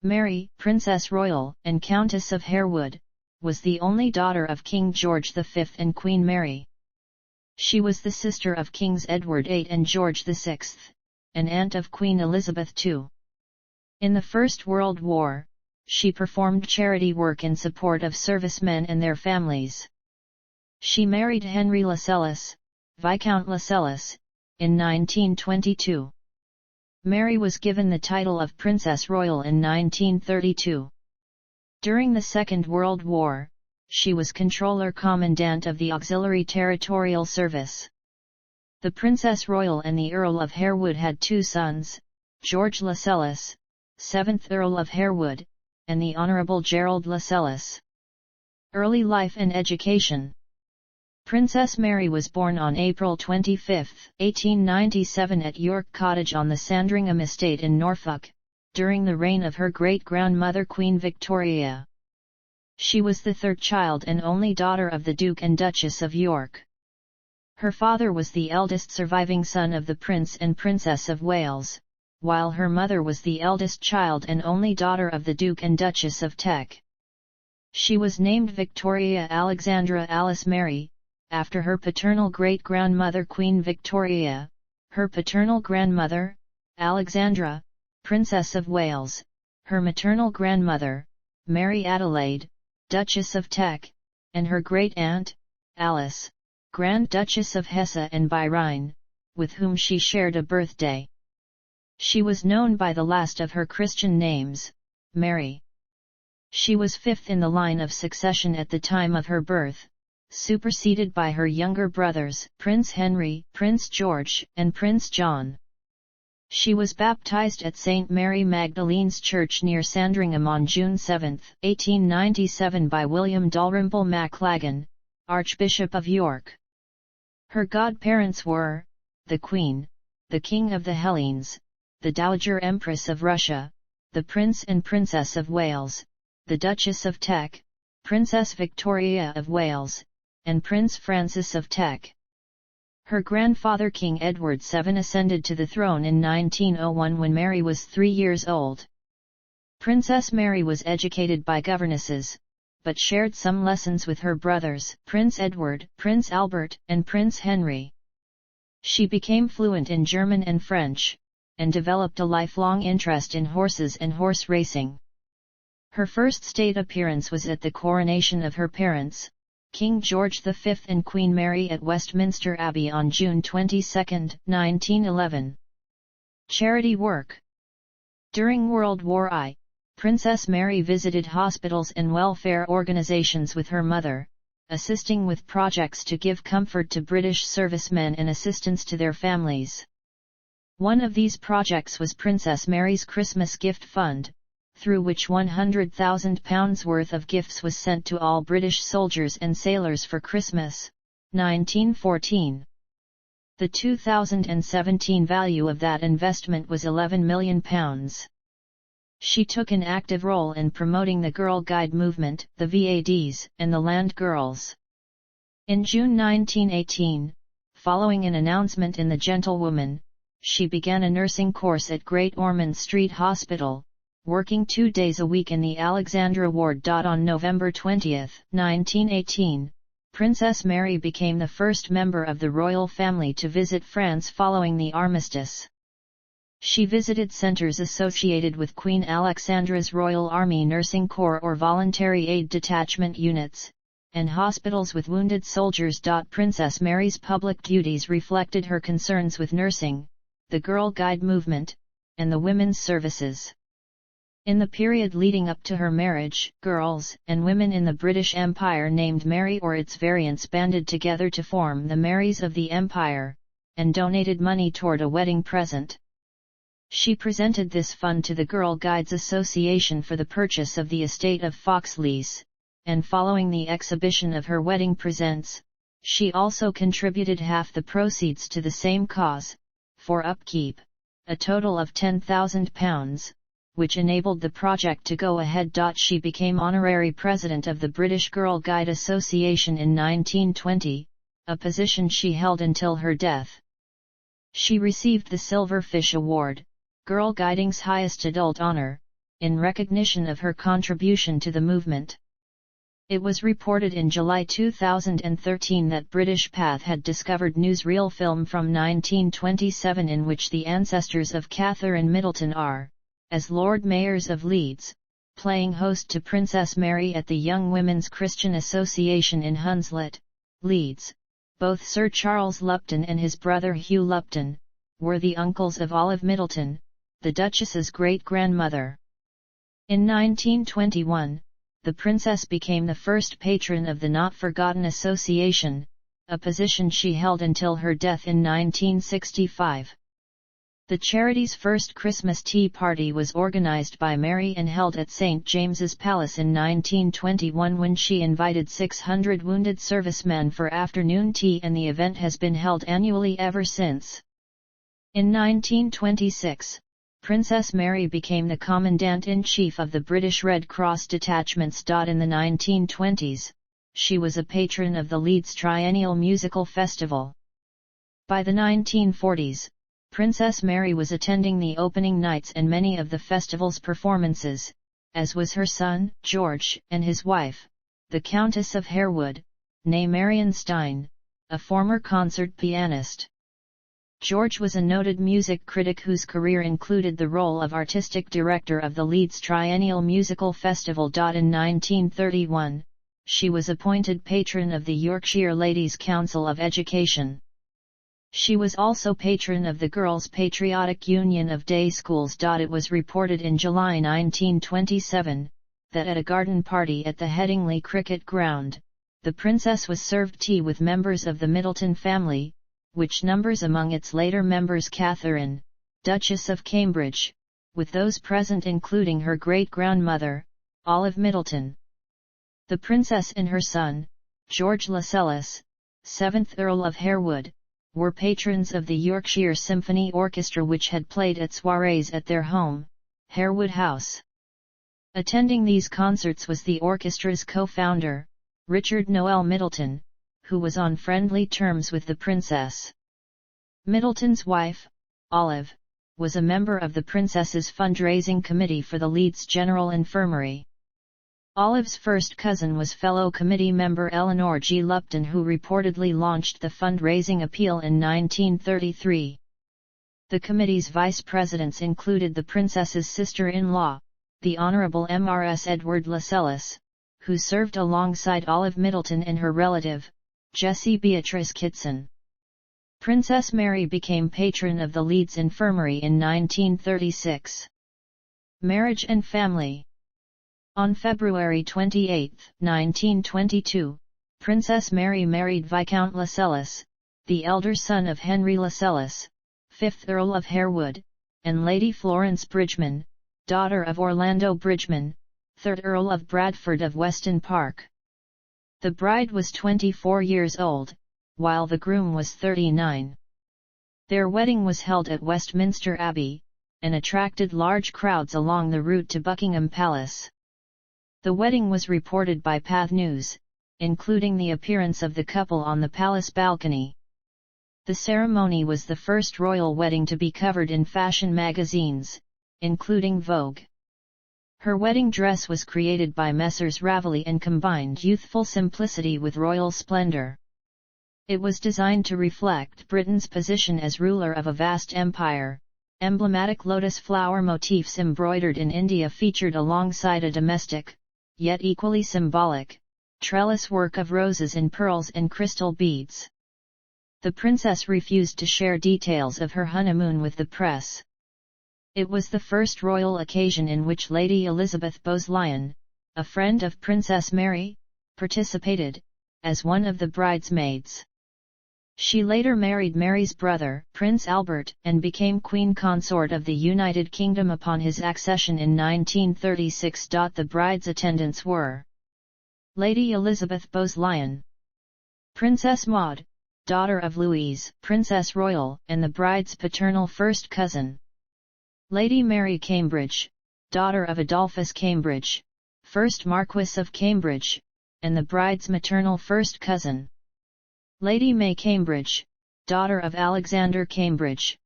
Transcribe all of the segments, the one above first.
Mary, Princess Royal and Countess of Harewood, was the only daughter of King George V and Queen Mary. She was the sister of Kings Edward VIII and George VI, and aunt of Queen Elizabeth II. In the First World War, she performed charity work in support of servicemen and their families. She married Henry Lascelles, Viscount Lascelles, in 1922. Mary was given the title of Princess Royal in 1932. During the Second World War, she was Controller Commandant of the Auxiliary Territorial Service. The Princess Royal and the Earl of Harewood had two sons, George Lascelles, 7th Earl of Harewood, and the Honourable Gerald Lascelles. Early life and education. Princess Mary was born on April 25, 1897 at York Cottage on the Sandringham estate in Norfolk, during the reign of her great-grandmother Queen Victoria. She was the third child and only daughter of the Duke and Duchess of York. Her father was the eldest surviving son of the Prince and Princess of Wales, while her mother was the eldest child and only daughter of the Duke and Duchess of Teck. She was named Victoria Alexandra Alice Mary, after her paternal great-grandmother Queen Victoria, her paternal grandmother, Alexandra, Princess of Wales, her maternal grandmother, Mary Adelaide, Duchess of Teck, and her great-aunt, Alice, Grand Duchess of Hesse and Byrne, with whom she shared a birthday. She was known by the last of her Christian names, Mary. She was fifth in the line of succession at the time of her birth, superseded by her younger brothers, Prince Henry, Prince George, and Prince John. She was baptized at St. Mary Magdalene's Church near Sandringham on June 7, 1897 by William Dalrymple MacLagan, Archbishop of York. Her godparents were, the Queen, the King of the Hellenes, the Dowager Empress of Russia, the Prince and Princess of Wales, the Duchess of Teck, Princess Victoria of Wales, and Prince Francis of Teck. Her grandfather King Edward VII ascended to the throne in 1901 when Mary was 3 years old. Princess Mary was educated by governesses, but shared some lessons with her brothers, Prince Edward, Prince Albert, and Prince Henry. She became fluent in German and French, and developed a lifelong interest in horses and horse racing. Her first state appearance was at the coronation of her parents, King George V and Queen Mary at Westminster Abbey on June 22, 1911. Charity work. During World War I, Princess Mary visited hospitals and welfare organizations with her mother, assisting with projects to give comfort to British servicemen and assistance to their families. One of these projects was Princess Mary's Christmas Gift Fund, through which £100,000 worth of gifts was sent to all British soldiers and sailors for Christmas, 1914. The 2017 value of that investment was £11 million. She took an active role in promoting the Girl Guide movement, the VADs, and the Land Girls. In June 1918, following an announcement in The Gentlewoman, she began a nursing course at Great Ormond Street Hospital, working 2 days a week in the Alexandra ward. On November 20, 1918, Princess Mary became the first member of the royal family to visit France following the armistice. She visited centers associated with Queen Alexandra's Royal Army Nursing Corps or Voluntary Aid Detachment units, and hospitals with wounded soldiers. Princess Mary's public duties reflected her concerns with nursing, the Girl Guide movement, and the women's services. In the period leading up to her marriage, girls and women in the British Empire named Mary or its variants banded together to form the Marys of the Empire, and donated money toward a wedding present. She presented this fund to the Girl Guides Association for the purchase of the estate of Foxleys, and following the exhibition of her wedding presents, she also contributed half the proceeds to the same cause, for upkeep, a total of £10,000. Which enabled the project to go ahead. She became honorary president of the British Girl Guide Association in 1920, a position she held until her death. She received the Silver Fish Award, Girl Guiding's highest adult honor, in recognition of her contribution to the movement. It was reported in July 2013 that British Path had discovered newsreel film from 1927 in which the ancestors of Catherine Middleton are, as Lord Mayors of Leeds, playing host to Princess Mary at the Young Women's Christian Association in Hunslet, Leeds. Both Sir Charles Lupton and his brother Hugh Lupton were the uncles of Olive Middleton, the Duchess's great-grandmother. In 1921, the princess became the first patron of the Not Forgotten Association, a position she held until her death in 1965. The charity's first Christmas tea party was organized by Mary and held at St. James's Palace in 1921 when she invited 600 wounded servicemen for afternoon tea, and the event has been held annually ever since. In 1926, Princess Mary became the Commandant-in-Chief of the British Red Cross detachments. In the 1920s, she was a patron of the Leeds Triennial Musical Festival. By the 1940s, Princess Mary was attending the opening nights and many of the festival's performances, as was her son, George, and his wife, the Countess of Harewood, née Marion Stein, a former concert pianist. George was a noted music critic whose career included the role of artistic director of the Leeds Triennial Musical Festival. In 1931, she was appointed patron of the Yorkshire Ladies' Council of Education. She was also patron of the Girls' Patriotic Union of Day Schools. It was reported in July 1927, that at a garden party at the Headingley Cricket Ground, the princess was served tea with members of the Middleton family, which numbers among its later members Catherine, Duchess of Cambridge, with those present including her great-grandmother, Olive Middleton. The princess and her son, George Lascelles, 7th Earl of Harewood, were patrons of the Yorkshire Symphony Orchestra, which had played at soirees at their home, Harewood House. Attending these concerts was the orchestra's co-founder, Richard Noel Middleton, who was on friendly terms with the princess. Middleton's wife, Olive, was a member of the princess's fundraising committee for the Leeds General Infirmary. Olive's first cousin was fellow committee member Eleanor G. Lupton, who reportedly launched the fundraising appeal in 1933. The committee's vice presidents included the princess's sister-in-law, the Honourable Mrs. Edward Lascelles, who served alongside Olive Middleton, and her relative, Jessie Beatrice Kitson. Princess Mary became patron of the Leeds Infirmary in 1936. Marriage and family. On February 28, 1922, Princess Mary married Viscount Lascelles, the elder son of Henry Lascelles, 5th Earl of Harewood, and Lady Florence Bridgeman, daughter of Orlando Bridgeman, 3rd Earl of Bradford of Weston Park. The bride was 24 years old, while the groom was 39. Their wedding was held at Westminster Abbey, and attracted large crowds along the route to Buckingham Palace. The wedding was reported by Path News, including the appearance of the couple on the palace balcony. The ceremony was the first royal wedding to be covered in fashion magazines, including Vogue. Her wedding dress was created by Messrs. Ravelli and combined youthful simplicity with royal splendor. It was designed to reflect Britain's position as ruler of a vast empire. Emblematic lotus flower motifs embroidered in India featured alongside a domestic, yet equally symbolic, trellis work of roses and pearls and crystal beads. The princess refused to share details of her honeymoon with the press. It was the first royal occasion in which Lady Elizabeth Bowes-Lyon, a friend of Princess Mary, participated, as one of the bridesmaids. She later married Mary's brother, Prince Albert, and became Queen Consort of the United Kingdom upon his accession in 1936. The bride's attendants were Lady Elizabeth Bowes-Lyon, Princess Maud, daughter of Louise, Princess Royal, and the bride's paternal first cousin; Lady Mary Cambridge, daughter of Adolphus Cambridge, 1st Marquess of Cambridge, and the bride's maternal first cousin; Lady May Cambridge, daughter of Alexander Cambridge,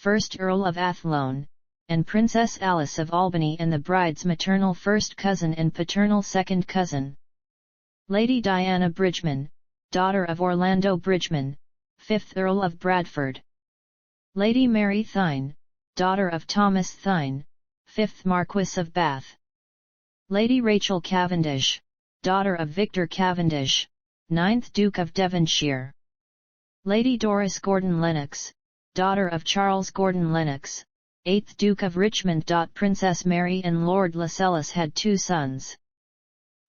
1st Earl of Athlone, and Princess Alice of Albany and the bride's maternal first cousin and paternal second cousin. Lady Diana Bridgeman, daughter of Orlando Bridgeman, 5th Earl of Bradford. Lady Mary Thynne, daughter of Thomas Thynne, 5th Marquess of Bath. Lady Rachel Cavendish, daughter of Victor Cavendish, 9th Duke of Devonshire. Lady Doris Gordon Lennox, daughter of Charles Gordon Lennox, 8th Duke of Richmond. Princess Mary and Lord Lascelles had 2 sons.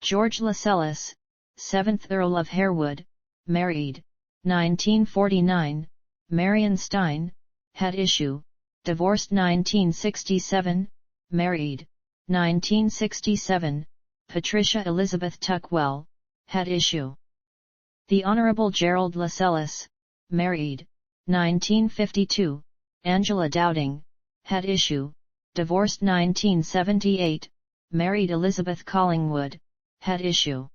George Lascelles, 7th Earl of Harewood, married, 1949, Marion Stein, had issue, divorced 1967, married, 1967, Patricia Elizabeth Tuckwell, had issue. The Honourable Gerald Lascelles, married, 1952, Angela Dowding, had issue, divorced 1978, married Elizabeth Collingwood, had issue.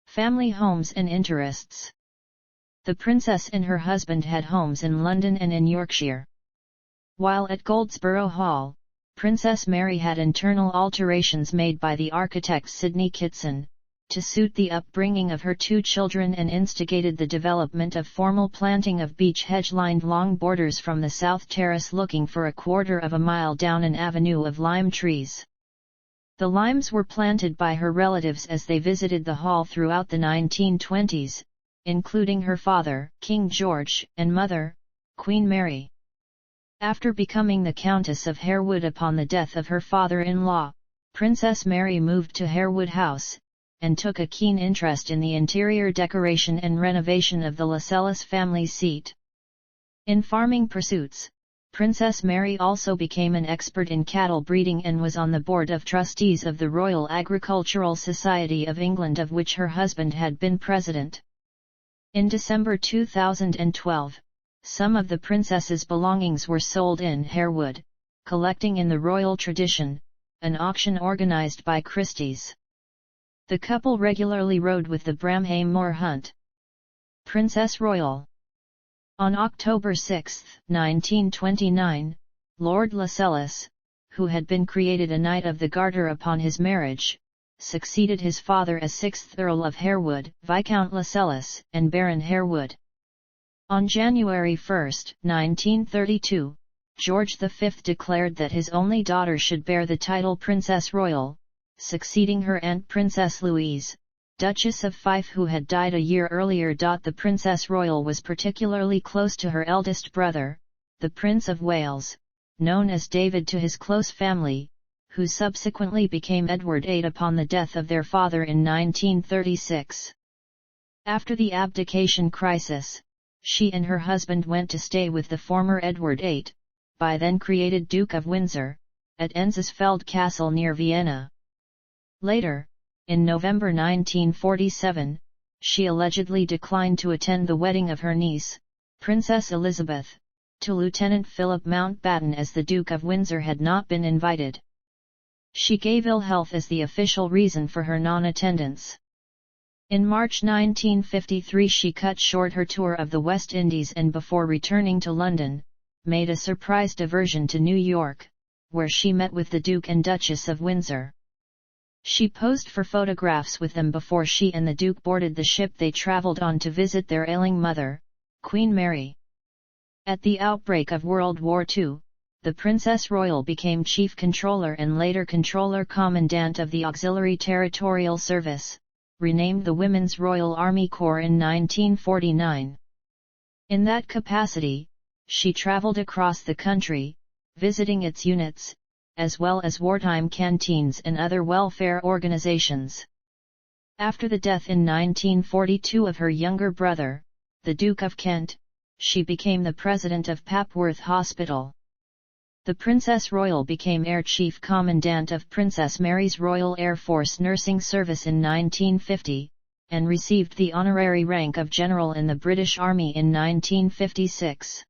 Family homes and interests. The princess and her husband had homes in London and in Yorkshire. While at Goldsborough Hall, Princess Mary had internal alterations made by the architect Sidney Kitson, to suit the upbringing of her 2 children, and instigated the development of formal planting of beech hedge-lined long borders from the south terrace looking for a quarter of a mile down an avenue of lime trees. The limes were planted by her relatives as they visited the hall throughout the 1920s, including her father, King George, and mother, Queen Mary. After becoming the Countess of Harewood upon the death of her father-in-law, Princess Mary moved to Harewood House, and took a keen interest in the interior decoration and renovation of the Lascelles family seat. In farming pursuits, Princess Mary also became an expert in cattle breeding and was on the board of trustees of the Royal Agricultural Society of England, of which her husband had been president. In December 2012, some of the princess's belongings were sold in Harewood, collecting in the royal tradition, an auction organised by Christie's. The couple regularly rode with the Bramham Moor Hunt. Princess Royal. On October 6, 1929, Lord Lascelles, who had been created a Knight of the Garter upon his marriage, succeeded his father as 6th Earl of Harewood, Viscount Lascelles, and Baron Harewood. On January 1, 1932, George V declared that his only daughter should bear the title Princess Royal, succeeding her aunt Princess Louise, Duchess of Fife, who had died a year earlier. The Princess Royal was particularly close to her eldest brother, the Prince of Wales, known as David to his close family, who subsequently became Edward VIII upon the death of their father in 1936. After the abdication crisis, she and her husband went to stay with the former Edward VIII, by then created Duke of Windsor, at Enzesfeld Castle near Vienna. Later, in November 1947, she allegedly declined to attend the wedding of her niece, Princess Elizabeth, to Lieutenant Philip Mountbatten, as the Duke of Windsor had not been invited. She gave ill health as the official reason for her non-attendance. In March 1953 she cut short her tour of the West Indies and, before returning to London, made a surprise diversion to New York, where she met with the Duke and Duchess of Windsor. She posed for photographs with them before she and the Duke boarded the ship they travelled on to visit their ailing mother, Queen Mary. At the outbreak of World War II, the Princess Royal became Chief Controller and later Controller Commandant of the Auxiliary Territorial Service, renamed the Women's Royal Army Corps in 1949. In that capacity, she travelled across the country, visiting its units, as well as wartime canteens and other welfare organizations. After the death in 1942 of her younger brother, the Duke of Kent, she became the president of Papworth Hospital. The Princess Royal became Air Chief Commandant of Princess Mary's Royal Air Force Nursing Service in 1950, and received the honorary rank of General in the British Army in 1956.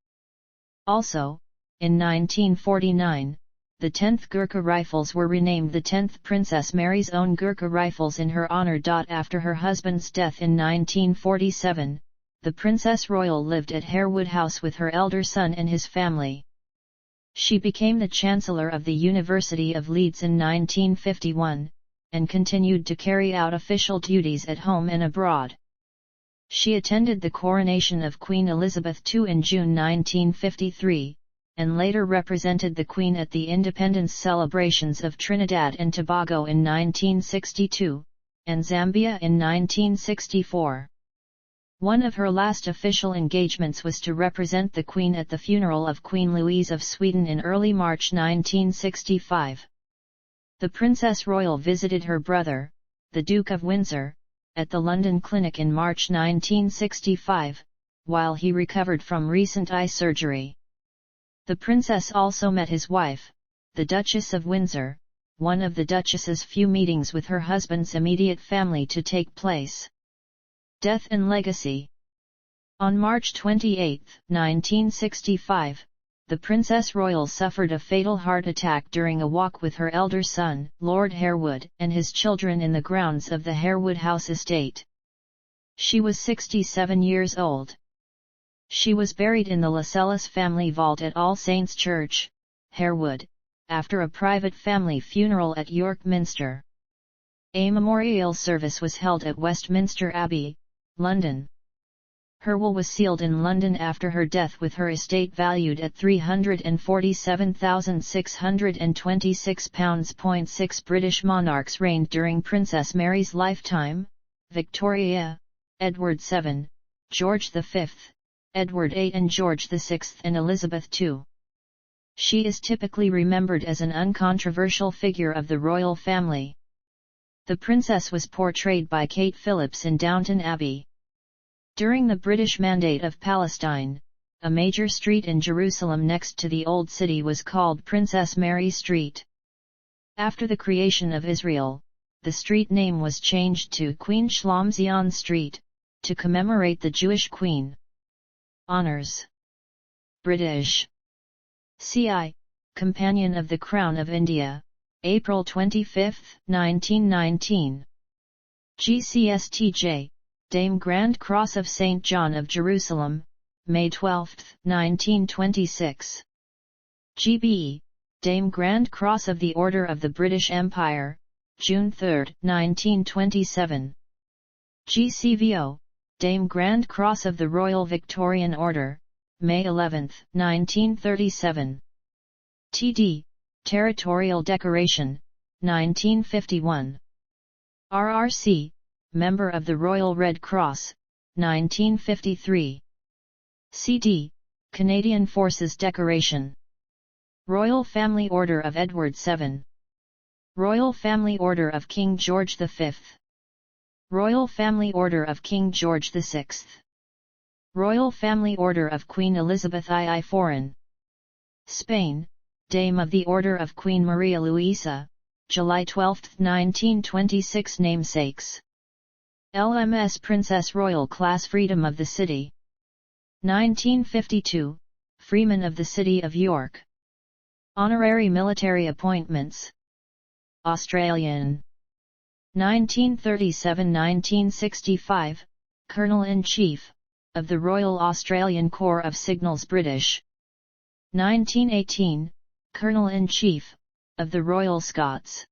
Also, in 1949, the 10th Gurkha Rifles were renamed the 10th Princess Mary's Own Gurkha Rifles in her honour. After her husband's death in 1947, the Princess Royal lived at Harewood House with her elder son and his family. She became the Chancellor of the University of Leeds in 1951, and continued to carry out official duties at home and abroad. She attended the coronation of Queen Elizabeth II in June 1953, and later represented the Queen at the independence celebrations of Trinidad and Tobago in 1962, and Zambia in 1964. One of her last official engagements was to represent the Queen at the funeral of Queen Louise of Sweden in early March 1965. The Princess Royal visited her brother, the Duke of Windsor, at the London Clinic in March 1965, while he recovered from recent eye surgery. The Princess also met his wife, the Duchess of Windsor, one of the Duchess's few meetings with her husband's immediate family to take place. Death and legacy. On March 28, 1965, the Princess Royal suffered a fatal heart attack during a walk with her elder son, Lord Harewood, and his children in the grounds of the Harewood House estate. She was 67 years old. She was buried in the Lascelles family vault at All Saints Church, Harewood, after a private family funeral at York Minster. A memorial service was held at Westminster Abbey, London. Her will was sealed in London after her death, with her estate valued at £347,626.6. British monarchs reigned during Princess Mary's lifetime: Victoria, Edward VII, George V, Edward VIII and George VI, and Elizabeth II. She is typically remembered as an uncontroversial figure of the royal family. The princess was portrayed by Kate Phillips in Downton Abbey. During the British Mandate of Palestine, a major street in Jerusalem next to the Old City was called Princess Mary Street. After the creation of Israel, the street name was changed to Queen Shlomo Street, to commemorate the Jewish queen. Honours. British C.I., Companion of the Crown of India, April 25, 1919. GCSTJ, Dame Grand Cross of St. John of Jerusalem, May 12, 1926. GBE, Dame Grand Cross of the Order of the British Empire, June 3, 1927. GCVO, Dame Grand Cross of the Royal Victorian Order, May 11, 1937. TD, Territorial Decoration, 1951. RRC, Member of the Royal Red Cross, 1953. CD, Canadian Forces Decoration. Royal Family Order of Edward VII. Royal Family Order of King George V. Royal Family Order of King George VI. Royal Family Order of Queen Elizabeth II. Foreign. Spain, Dame of the Order of Queen Maria Luisa, July 12, 1926. Namesakes. LMS Princess Royal Class Freedom of the City. 1952, Freeman of the City of York. Honorary military appointments. Australian. 1937–1965, Colonel-in-Chief, of the Royal Australian Corps of Signals. British. 1918, Colonel-in-Chief, of the Royal Scots.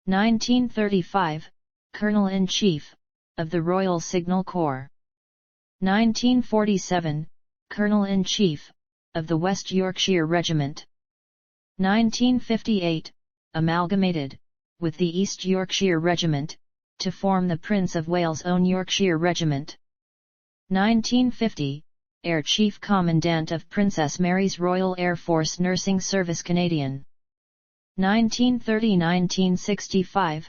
1935, Colonel-in-Chief, of the Royal Signal Corps. 1947, Colonel-in-Chief, of the West Yorkshire Regiment. 1958, amalgamated, with the East Yorkshire Regiment, to form the Prince of Wales' own Yorkshire Regiment. 1950, Air Chief Commandant of Princess Mary's Royal Air Force Nursing Service. Canadian. 1930–1965,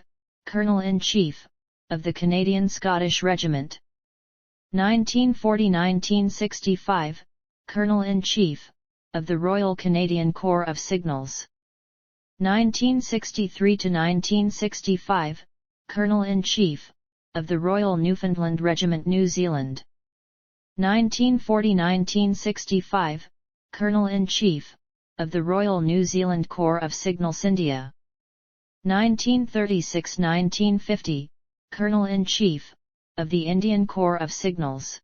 Colonel-in-Chief, of the Canadian Scottish Regiment. 1940–1965, Colonel-in-Chief, of the Royal Canadian Corps of Signals. 1963–1965, Colonel-in-Chief, of the Royal Newfoundland Regiment. New Zealand. 1940–1965, Colonel-in-Chief, of the Royal New Zealand Corps of Signals. India. 1936–1950, Colonel-in-Chief, of the Indian Corps of Signals.